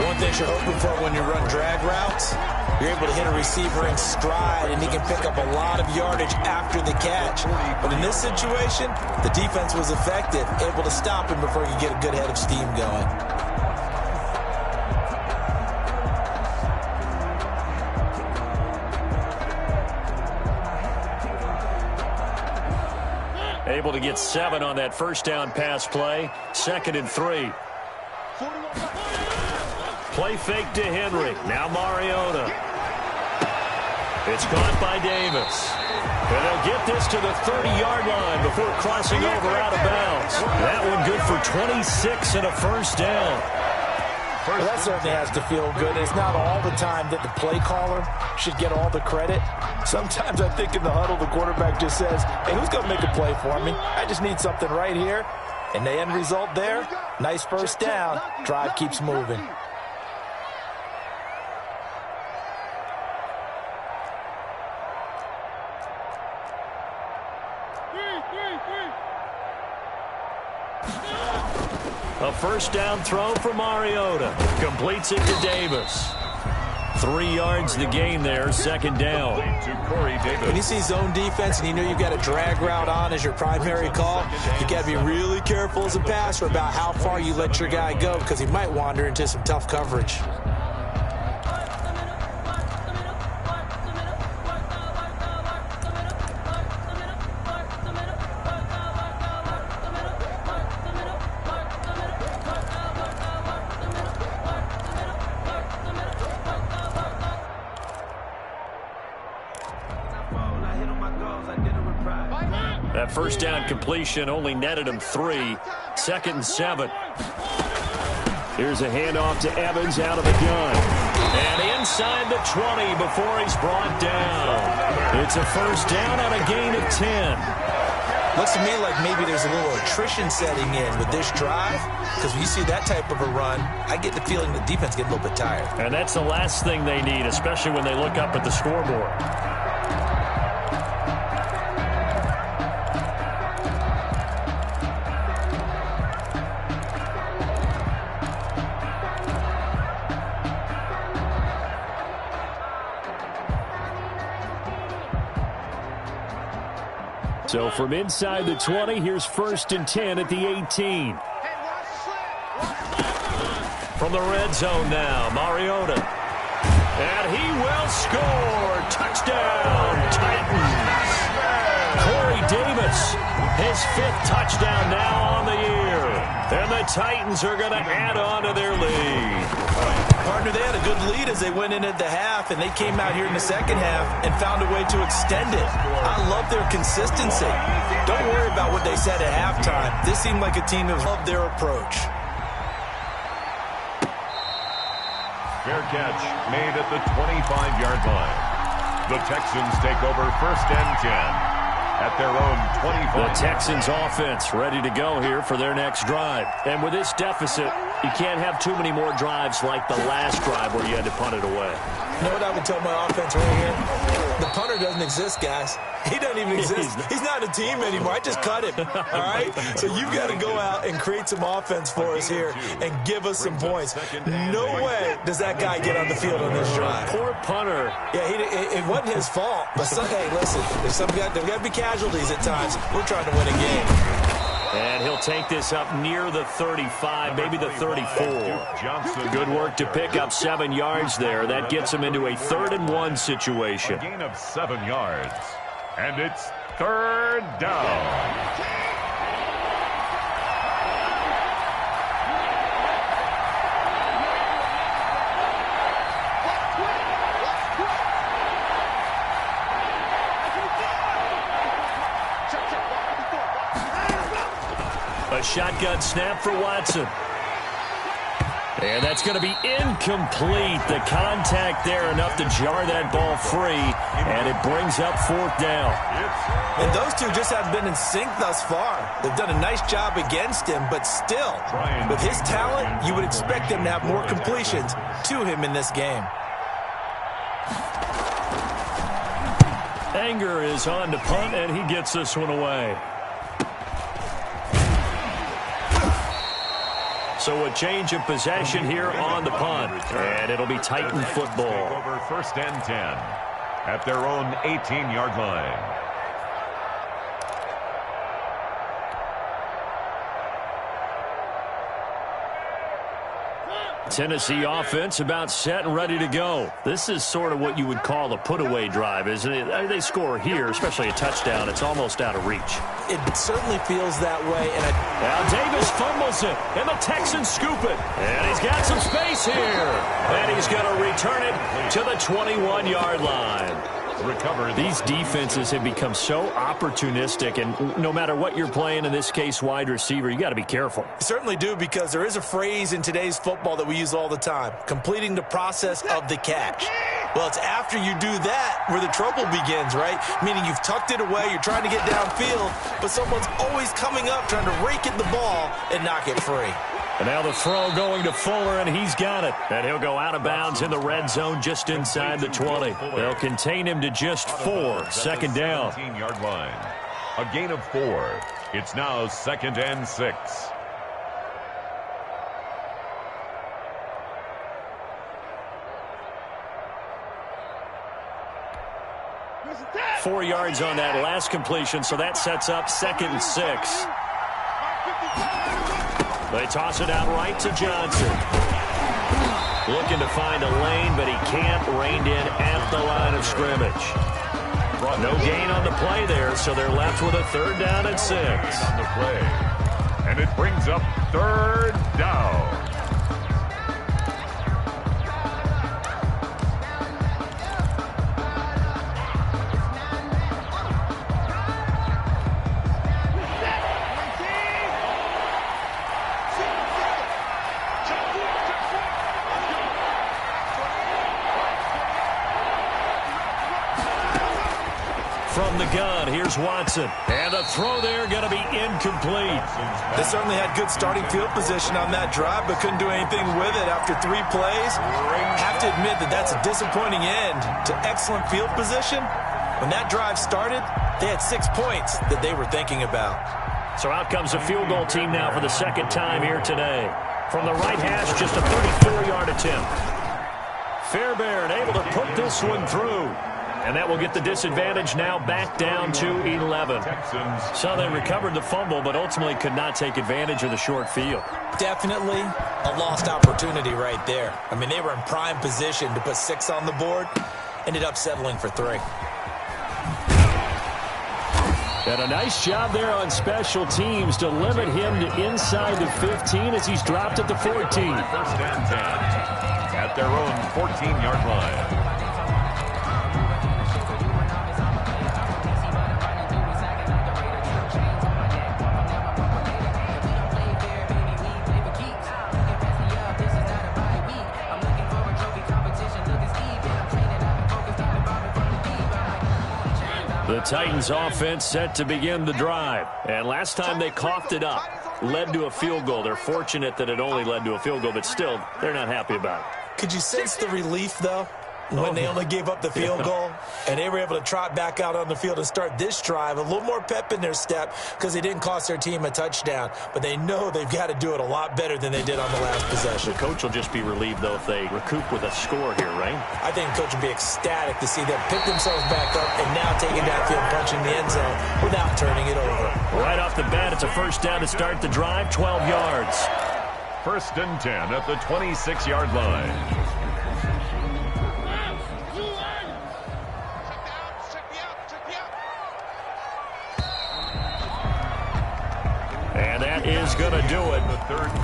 Speaker 4: One thing you're hoping for when you run drag routes, you're able to hit a receiver in stride, and he can pick up a lot of yardage after the catch. But in this situation, the defense was effective, able to stop him before he could get a good head of steam going.
Speaker 2: Able to get 7 on that first down pass play. 2nd and 3. Play fake to Henry. Now Mariota. It's caught by Davis. And they'll get this to the 30-yard line before crossing over out of bounds. That one good for 26 and a first down.
Speaker 4: Well, that certainly has to feel good. It's not all the time that the play caller should get all the credit. Sometimes I think in the huddle, the quarterback just says, hey, who's going to make a play for me? I just need something right here. And the end result there, nice first down. Drive keeps moving.
Speaker 2: A first down throw for Mariota. Completes it to Davis. 3 yards the gain there, 2nd down.
Speaker 4: When you see zone defense and you know you've got a drag route on as your primary call, you got to be really careful as a passer about how far you let your guy go because he might wander into some tough coverage.
Speaker 2: That first down completion only netted him 3. 2nd and 7. Here's a handoff to Evans out of the gun. And inside the 20 before he's brought down. It's a first down on a gain of 10.
Speaker 4: Looks to me like maybe there's a little attrition setting in with this drive. Because when you see that type of a run, I get the feeling the defense gets a little bit tired.
Speaker 2: And that's the last thing they need, especially when they look up at the scoreboard. So from inside the 20, here's 1st and 10 at the 18. From the red zone now, Mariota. And he will score. Touchdown, Titans. Corey Davis, his 5th touchdown now on the year. And the Titans are going to add on to their lead.
Speaker 4: Partner, they had a good lead as they went into the half, and they came out here in the second half and found a way to extend it. I love their consistency. Don't worry about what they said at halftime. This seemed like a team that loved their approach.
Speaker 3: Fair catch made at the 25-yard line. The Texans take over 1st and 10 at their own 25.
Speaker 2: The Texans offense ready to go here for their next drive. And with this deficit, you can't have too many more drives like the last drive where you had to punt it away.
Speaker 4: You know what I would tell my offense right here? The punter doesn't exist, guys. He doesn't even exist. He's not a team anymore. I just cut him, all right? So you've got to go out and create some offense for us here and give us some points. No way does that guy get on the field on this drive.
Speaker 2: Poor punter.
Speaker 4: Yeah, it wasn't his fault. But, hey, listen, there's got to be casualties at times. We're trying to win a game.
Speaker 2: And he'll take this up near the 35, maybe the 34. Good work to pick up 7 yards there. That gets him into a 3rd and 1 situation.
Speaker 3: A gain of 7 yards. And it's 3rd down.
Speaker 2: A shotgun snap for Watson. And that's going to be incomplete. The contact there enough to jar that ball free, and it brings up 4th down.
Speaker 4: And those two just haven't been in sync thus far. They've done a nice job against him, but still, with his talent, you would expect them to have more completions to him in this game.
Speaker 2: Anger is on to punt, and he gets this one away. So a change of possession here on the punt, and it'll be Titan football.
Speaker 3: Over 1st and 10 at their own 18-yard line.
Speaker 2: Tennessee offense about set and ready to go. This is sort of what you would call a put-away drive, isn't it? They score here, especially a touchdown. It's almost out of reach.
Speaker 4: It certainly feels that way.
Speaker 2: Now Davis fumbles it, and the Texans scoop it. And he's got some space here. And he's going to return it to the 21-yard line. These defenses have become so opportunistic, and no matter what you're playing, in this case wide receiver, you got to be careful.
Speaker 4: You certainly do, because there is a phrase in today's football that we use all the time: completing the process of the catch. Well, it's after you do that where the trouble begins, right? Meaning you've tucked it away, you're trying to get downfield, but someone's always coming up trying to rake at the ball and knock it free.
Speaker 2: And now the throw going to Fuller, and he's got it. And he'll go out of bounds in the red zone just inside the 20. They'll contain him to just 4. Second down.
Speaker 3: 17-yard line. A gain of 4. It's now 2nd and 6.
Speaker 2: Four yards on that last completion, so that sets up 2nd and 6. They toss it out right to Johnson. Looking to find a lane, but he can't. Reined in at the line of scrimmage. No gain on the play there, so they're left with a 3rd down and 6.
Speaker 3: On the play. And it brings up 3rd down.
Speaker 2: From the gun, here's Watson. And the throw there going to be incomplete.
Speaker 4: They certainly had good starting field position on that drive, but couldn't do anything with it after 3 plays. Have to admit that that's a disappointing end to excellent field position. When that drive started, they had 6 points that they were thinking about.
Speaker 2: So out comes a field goal team now for the 2nd time here today. From the right hash, just a 34-yard attempt. Fairbairn able to put this one through. And that will get the disadvantage now back down to 11. So they recovered the fumble, but ultimately could not take advantage of the short field.
Speaker 4: Definitely a lost opportunity right there. I mean, they were in prime position to put 6 on the board. Ended up settling for 3.
Speaker 2: And a nice job there on special teams to limit him to inside the 15 as he's dropped at the 14.
Speaker 3: 1st and 10 at their own 14-yard line.
Speaker 2: The Titans offense set to begin the drive. And last time they coughed it up, led to a field goal. They're fortunate that it only led to a field goal, but still, they're not happy about it.
Speaker 4: Could you sense the relief, though, when they only gave up the field goal? And they were able to trot back out on the field and start this drive. A little more pep in their step because they didn't cost their team a touchdown. But they know they've got to do it a lot better than they did on the last possession.
Speaker 2: The coach will just be relieved, though, if they recoup with a score here, right?
Speaker 4: I think the coach will be ecstatic to see them pick themselves back up and now taking downfield, punching the end zone without turning it over.
Speaker 2: Right off the bat, it's a 1st down to start the drive, 12 yards.
Speaker 3: 1st and 10 at the 26-yard line.
Speaker 2: And that is going to do it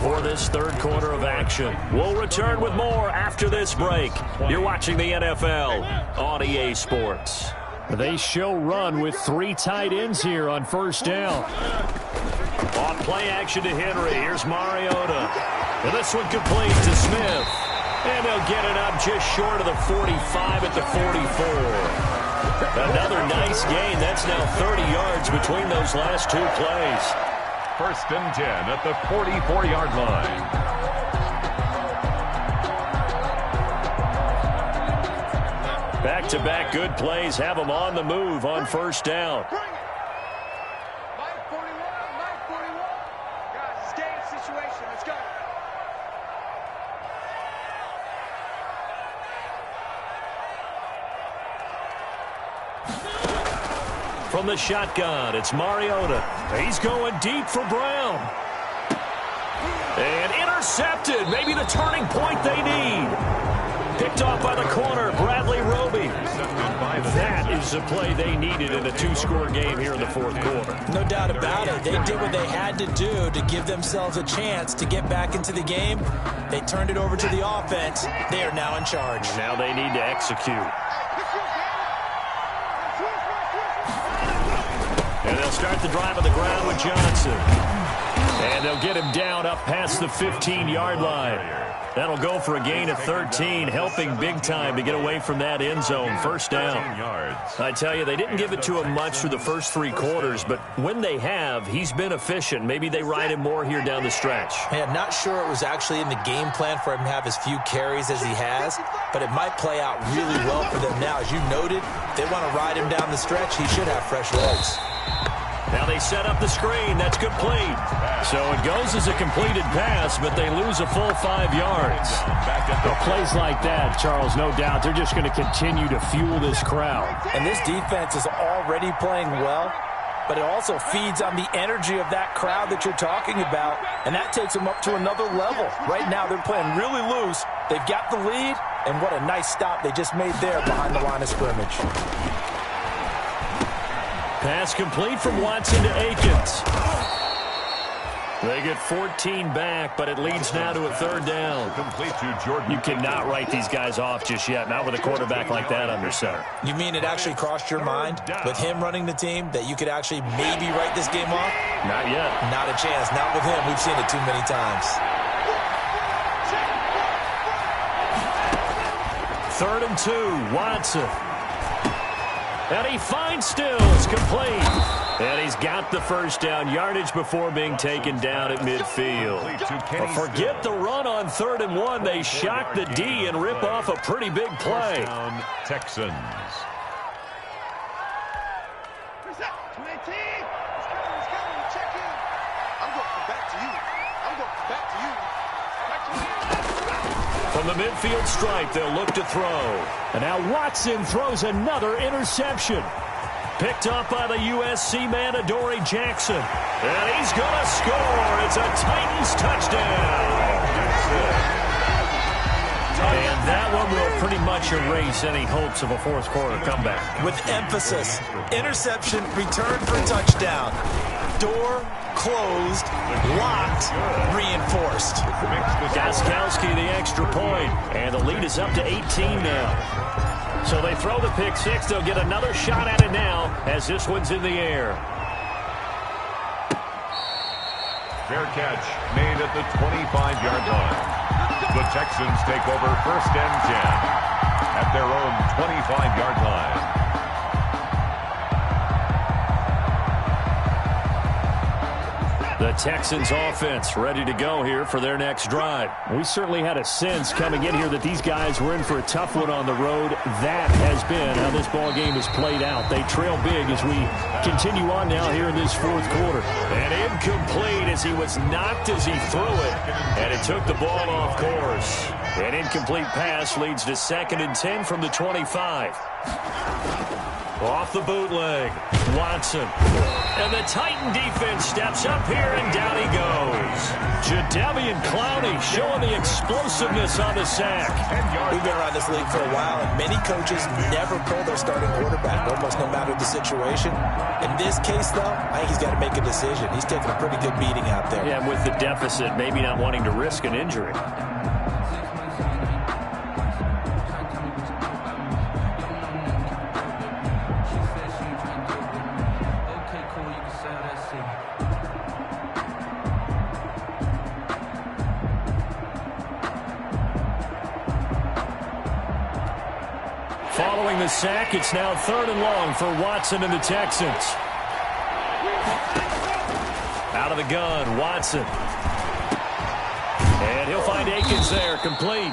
Speaker 2: for this 3rd quarter of action. We'll return with more after this break. You're watching the NFL on EA Sports. They show run with 3 tight ends here on 1st down. On play action to Henry. Here's Mariota. And this one complete to Smith. And they'll get it up just short of the 45 at the 44. Another nice gain. That's now 30 yards between those last 2 plays.
Speaker 3: 1st and 10 at the 44-yard line.
Speaker 2: Back-to-back good plays have them on the move on 1st down.
Speaker 5: Guys, stay in situation. Let's go.
Speaker 2: From the shotgun, it's Mariota. He's going deep for Brown. And Intercepted. Maybe the turning point they need. Picked off by the corner, Bradley Roby. That is the play they needed in a two-score game here in the fourth quarter.
Speaker 4: No doubt about it. They did what they had to do to give themselves a chance to get back into the game. They turned it over to the offense. They are now in charge.
Speaker 2: Now they need to execute. And they'll start the drive on the ground with Johnson. And they'll get him down up past the 15-yard line. That'll go for a gain of 13, helping big time to get away from that end zone. First down. I tell you, they didn't give it to him much through the first three quarters, but when they have, he's been efficient. Maybe they ride him more here down the stretch.
Speaker 4: Hey, I'm not sure it was actually in the game plan for him to have as few carries as he has, but it might play out really well for them now. As you noted, if they want to ride him down the stretch, he should have fresh legs.
Speaker 2: Now they set up the screen. That's complete. So it goes as a completed pass, but they lose a full 5 yards. Well, plays like that, Charles, no doubt, they're just going to continue to fuel this crowd.
Speaker 4: And this defense is already playing well, but it also feeds on the energy of that crowd that you're talking about, and that takes them up to another level. Right now they're playing really loose. They've got the lead, and what a nice stop they just made there behind the line of scrimmage.
Speaker 2: Pass complete from Watson to Akins. They get 14 back, but it leads now to a third down. You cannot write these guys off just yet, not with a quarterback like that under center.
Speaker 4: You mean it actually crossed your mind with him running the team that you could actually maybe write this game off?
Speaker 2: Not yet.
Speaker 4: Not a chance. Not with him. We've seen it too many times.
Speaker 2: Third and 2, Watson. And he finds Stills, complete. And he's got the first down, yardage before being taken down at midfield. But forget the run on 3rd and 1. They shock the D and rip off a pretty big play.
Speaker 3: Texans.
Speaker 5: Where's that? 218. He's coming. Check in. I'm going back to you. Back to you.
Speaker 2: From the midfield stripe, they'll look to throw. And now Watson throws another interception. Picked up by the USC man, Adoree Jackson. And he's going to score. It's a Titans touchdown. And that one will pretty much erase any hopes of a fourth quarter comeback.
Speaker 4: With emphasis, interception, return for a touchdown. Door closed, locked, reinforced.
Speaker 2: Gostkowski the extra point, and the lead is up to 18 now. So they throw the pick six. They'll get another shot at it now as this one's in the air.
Speaker 3: Fair catch made at the 25-yard line. The Texans take over 1st and 10 at their own 25-yard line.
Speaker 2: The Texans offense ready to go here for their next drive. We certainly had a sense coming in here that these guys were in for a tough one on the road. That has been how this ball game has played out. They trail big as we continue on now here in this fourth quarter. And incomplete as he was knocked as he threw it. And it took the ball off course. An incomplete pass leads to 2nd and 10 from the 25. Off the bootleg, Watson. And the Titan defense steps up here, and down he goes. Jadeveon Clowney showing the explosiveness on the sack.
Speaker 4: We've been around this league for a while, and many coaches never pull their starting quarterback, almost no matter the situation. In this case, though, I think he's got to make a decision. He's taking a pretty good beating out there.
Speaker 2: Yeah, with the deficit, maybe not wanting to risk an injury. Following the sack, it's now 3rd and long for Watson and the Texans. Out of the gun, Watson. And he'll find Akins there, complete.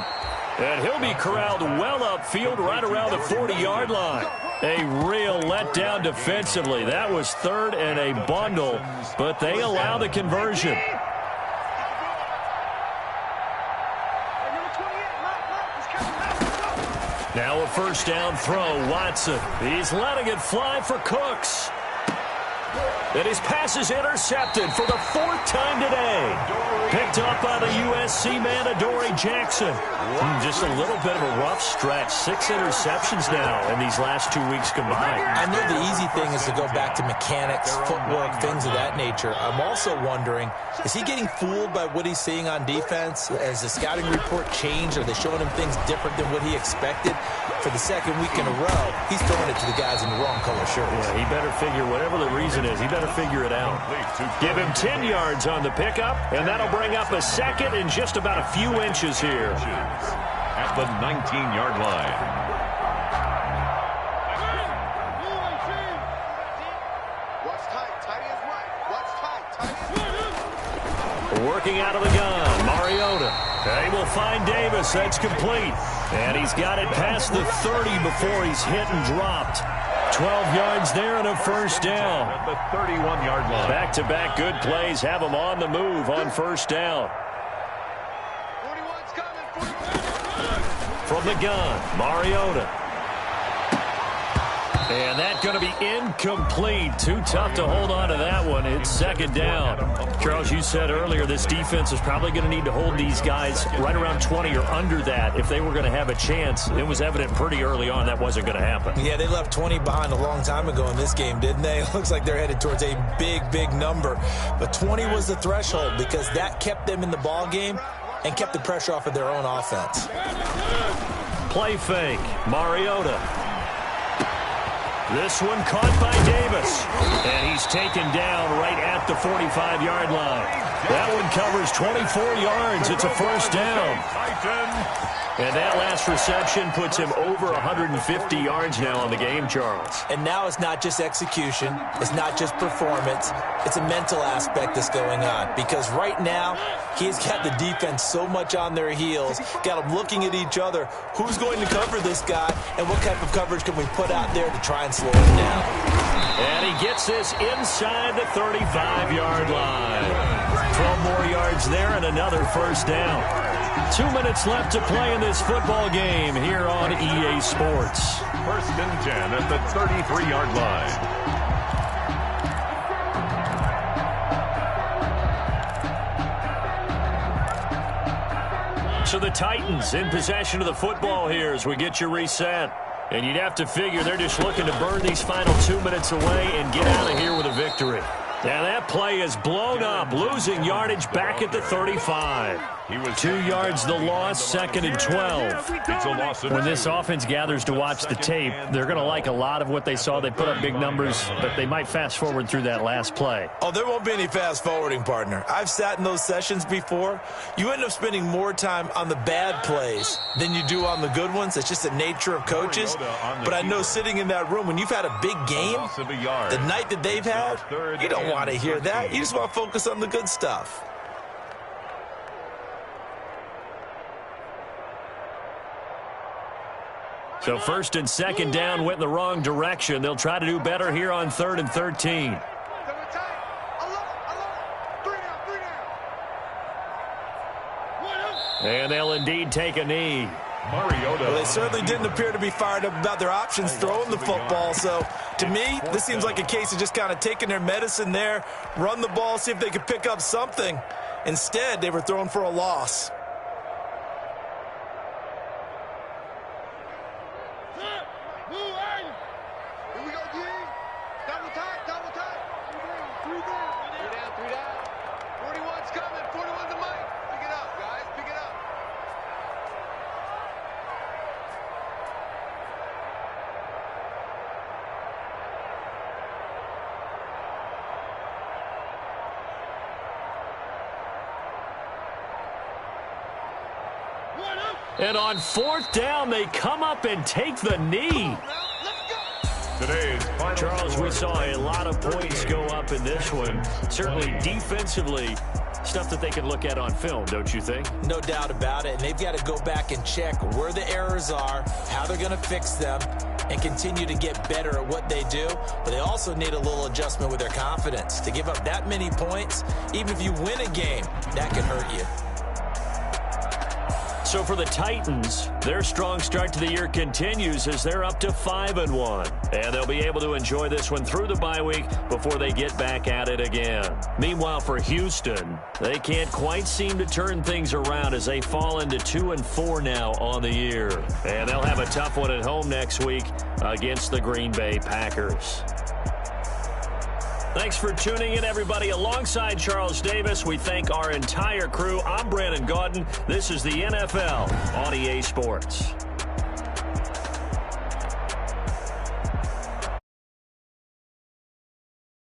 Speaker 2: And he'll be corralled well upfield right around the 40-yard line. A real letdown defensively. That was 3rd and a bundle, but they allow the conversion. Now a 1st down throw, Watson. He's letting it fly for Cooks. And his pass is intercepted for the 4th time today. Picked up by the USC man, Adoree Jackson. Just a little bit of a rough stretch. 6 interceptions now in these last 2 weeks combined.
Speaker 4: I know the easy thing is to go back to mechanics, footwork, things of that nature. I'm also wondering, is he getting fooled by what he's seeing on defense? Has the scouting report changed? Are they showing him things different than what he expected? For the 2nd week in a row, he's throwing it to the guys in the wrong color shirts.
Speaker 2: Yeah, he better figure, whatever the reason is, he better figure it out. Give him 10 yards on the pickup, and that'll bring up a 2nd and just about a few inches here.
Speaker 3: At the 19-yard line.
Speaker 5: Watch tight. Tight is right. Watch tight. Tight is right.
Speaker 2: Working out of the gun, Mariota. They will find Davis. That's complete. And he's got it past the 30 before he's hit and dropped. 12 yards there and a first down.
Speaker 3: At the 31-yard line.
Speaker 2: Back-to-back good plays have him on the move on first down.
Speaker 5: 41's coming.
Speaker 2: From the gun, Mariota. And that's going to be incomplete. Too tough to hold on to that one. It's 2nd down. Charles, you said earlier this defense is probably going to need to hold these guys right around 20 or under that if they were going to have a chance. It was evident pretty early on that wasn't going to happen.
Speaker 4: Yeah, they left 20 behind a long time ago in this game, didn't they? It looks like they're headed towards a big, big number. But 20 was the threshold because that kept them in the ball game and kept the pressure off of their own offense.
Speaker 2: Play fake, Mariota. This one caught by Davis. And he's taken down right at the 45-yard line. That one covers 24 yards. It's a first down. And that last reception puts him over 150 yards now on the game, Charles.
Speaker 4: And now it's not just execution. It's not just performance. It's a mental aspect that's going on. Because right now, he's got the defense so much on their heels, got them looking at each other. Who's going to cover this guy, and what type of coverage can we put out there to try and slow him down?
Speaker 2: And he gets this inside the 35-yard line. 12 more yards there and another first down. 2 minutes left to play in this football game here on EA Sports.
Speaker 3: 1st and 10 at the 33-yard line.
Speaker 2: So the Titans in possession of the football here as we get you reset. And you'd have to figure they're just looking to burn these final 2 minutes away and get out of here with a victory. Now that play is blown up, losing yardage back at the 35. 2 yards the loss, 2nd and 12. When this offense gathers to watch the tape, they're going to like a lot of what they saw. They put up big numbers, but they might fast forward through that last play.
Speaker 4: Oh, there won't be any fast forwarding, partner. I've sat in those sessions before. You end up spending more time on the bad plays than you do on the good ones. It's just the nature of coaches. But I know sitting in that room, when you've had a big game, the night that they've had, you don't want to hear that. You just want to focus on the good stuff.
Speaker 2: So 1st and 2nd down went in the wrong direction. They'll try to do better here on 3rd and 13. And they'll indeed take a knee.
Speaker 3: Mariota.
Speaker 4: Well, they certainly didn't appear to be fired up about their options throwing the football. So, to me, this seems like a case of just kind of taking their medicine there, run the ball, see if they could pick up something. Instead, they were throwing for a loss.
Speaker 2: And on 4th down, they come up and take the knee. Charles, we saw a lot of points go up in this one. Certainly defensively, stuff that they can look at on film, don't you think?
Speaker 4: No doubt about it. And they've got to go back and check where the errors are, how they're going to fix them, and continue to get better at what they do. But they also need a little adjustment with their confidence. To give up that many points, even if you win a game, that can hurt you.
Speaker 2: So for the Titans, their strong start to the year continues as they're up to 5-1. And they'll be able to enjoy this one through the bye week before they get back at it again. Meanwhile, for Houston, they can't quite seem to turn things around as they fall into 2-4 now on the year. And they'll have a tough one at home next week against the Green Bay Packers. Thanks for tuning in, everybody. Alongside Charles Davis, we thank our entire crew. I'm Brandon Gaudin. This is the NFL on EA Sports.